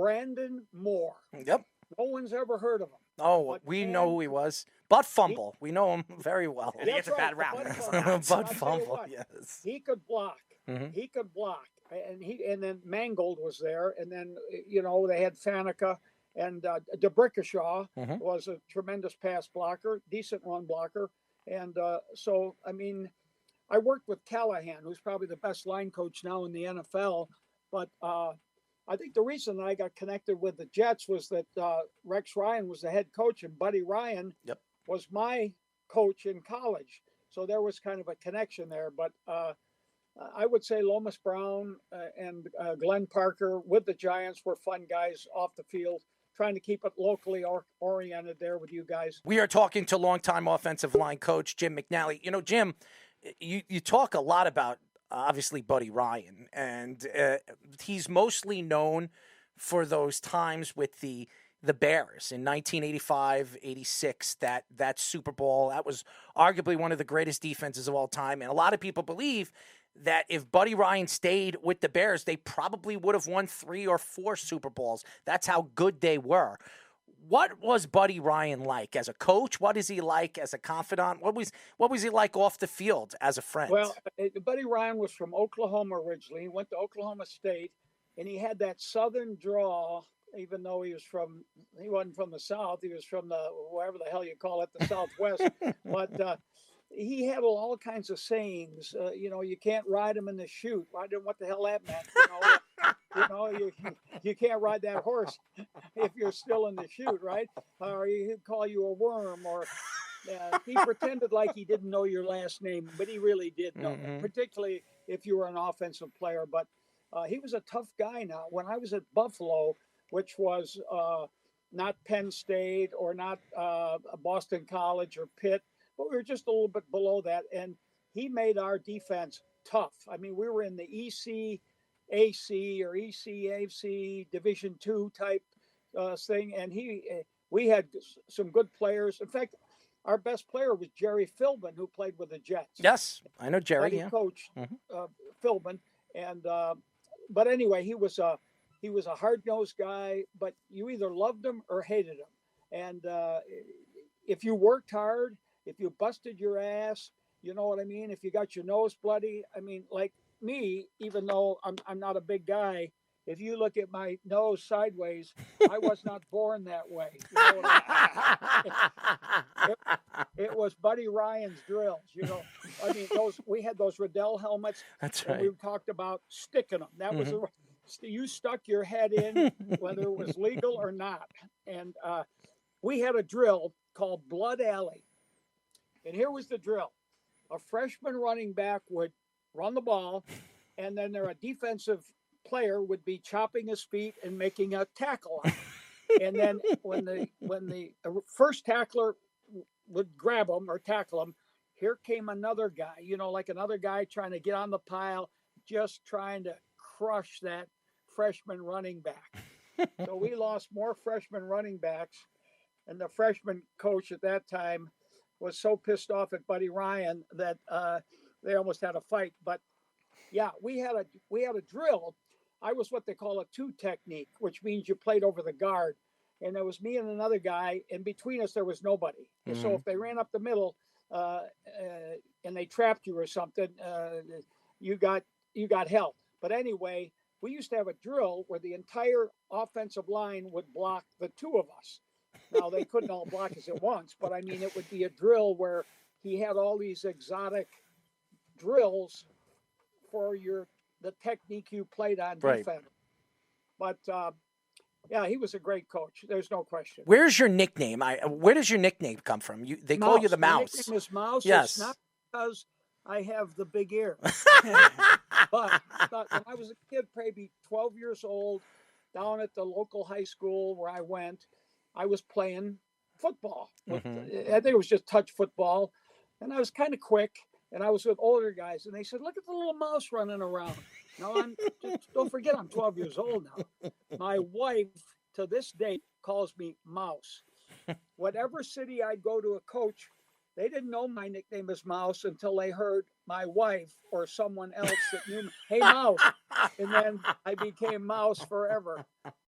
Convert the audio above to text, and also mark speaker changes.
Speaker 1: Brandon Moore.
Speaker 2: Yep.
Speaker 1: No one's ever heard of him.
Speaker 2: Oh,
Speaker 1: But
Speaker 2: we
Speaker 1: man,
Speaker 2: know who he was. But Fumble. We know him very well.
Speaker 3: And he
Speaker 1: That's
Speaker 3: gets a bad
Speaker 1: right,
Speaker 3: rap.
Speaker 1: the
Speaker 3: That's
Speaker 1: butt
Speaker 3: what
Speaker 1: fumble.
Speaker 3: happens.
Speaker 2: But
Speaker 1: I'll tell you
Speaker 2: Fumble,
Speaker 1: what,
Speaker 2: yes.
Speaker 1: he could block.
Speaker 2: Mm-hmm.
Speaker 1: He could block, and then Mangold was there, and then they had Faneca, and DeBrickashaw was a tremendous pass blocker, decent run blocker, and so I mean, I worked with Callahan, who's probably the best line coach now in the NFL, but I think the reason I got connected with the Jets was that Rex Ryan was the head coach, and Buddy Ryan was my coach in college, so there was kind of a connection there, but. I would say Lomas Brown and Glenn Parker with the Giants were fun guys off the field, trying to keep it locally oriented there with you guys.
Speaker 2: We are talking to longtime offensive line coach Jim McNally. Jim, you talk a lot about, obviously, Buddy Ryan, and he's mostly known for those times with the Bears in 1985, 86, that Super Bowl. That was arguably one of the greatest defenses of all time, and a lot of people believe that if Buddy Ryan stayed with the Bears, they probably would have won 3 or 4 Super Bowls. That's how good they were. What was Buddy Ryan like as a coach? What is he like as a confidant? What was he like off the field as a friend?
Speaker 1: Well, Buddy Ryan was from Oklahoma originally. He went to Oklahoma State, and he had that southern drawl, even though he wasn't from the South. He was from the, wherever the hell you call it, the Southwest. But he had all kinds of sayings. You can't ride him in the chute. I don't know what the hell that meant. You can't ride that horse if you're still in the chute, right? Or he'd call you a worm. Or he pretended like he didn't know your last name, but he really did know it, particularly if you were an offensive player. But he was a tough guy. Now, when I was at Buffalo, which was not Penn State or not Boston College or Pitt, but we were just a little bit below that, and he made our defense tough. I mean, we were in the ECAC or ECAC Division II type thing, and we had some good players. In fact, our best player was Jerry Philbin, who played with the Jets.
Speaker 2: Yes, I know Jerry.
Speaker 1: He coached Philbin, and but anyway, he was a hard-nosed guy, but you either loved him or hated him, and if you worked hard, if you busted your ass, you know what I mean? If you got your nose bloody, I mean, like me, even though I'm not a big guy, if you look at my nose sideways, I was not born that way. You know what I mean? It was Buddy Ryan's drills, I mean, we had those Riddell helmets.
Speaker 2: That's right.
Speaker 1: And we talked about sticking them. That was you stuck your head in, whether it was legal or not. And we had a drill called Blood Alley. And here was the drill. A freshman running back would run the ball, and then a defensive player would be chopping his feet and making a tackle on him. And then when the first tackler would grab him or tackle him, here came another guy, like another guy trying to get on the pile, just trying to crush that freshman running back. So we lost more freshman running backs, and the freshman coach at that time was so pissed off at Buddy Ryan that they almost had a fight. But yeah, we had a drill. I was what they call a 2 technique, which means you played over the guard. And it was me and another guy, and between us there was nobody. And so if they ran up the middle and they trapped you or something, you got help. But anyway, we used to have a drill where the entire offensive line would block the 2 of us. Now, they couldn't all block us at once, but I mean, it would be a drill where he had all these exotic drills for the technique you played on defense. But yeah, he was a great coach. There's no question.
Speaker 2: Where's your nickname? Where does your nickname come from? They call you the Mouse.
Speaker 1: My nickname is Mouse.
Speaker 2: Yes.
Speaker 1: It's not because I have the big ear. But when I was a kid, maybe 12 years old, down at the local high school where I went, I was playing football. I think it was just touch football. And I was kind of quick. And I was with older guys. And they said, look at the little mouse running around. No, don't forget, I'm 12 years old now. My wife, to this date, calls me Mouse. Whatever city I'd go to a coach, they didn't know my nickname is Mouse until they heard my wife or someone else that knew me. Hey, Mouse. And then I became Mouse forever.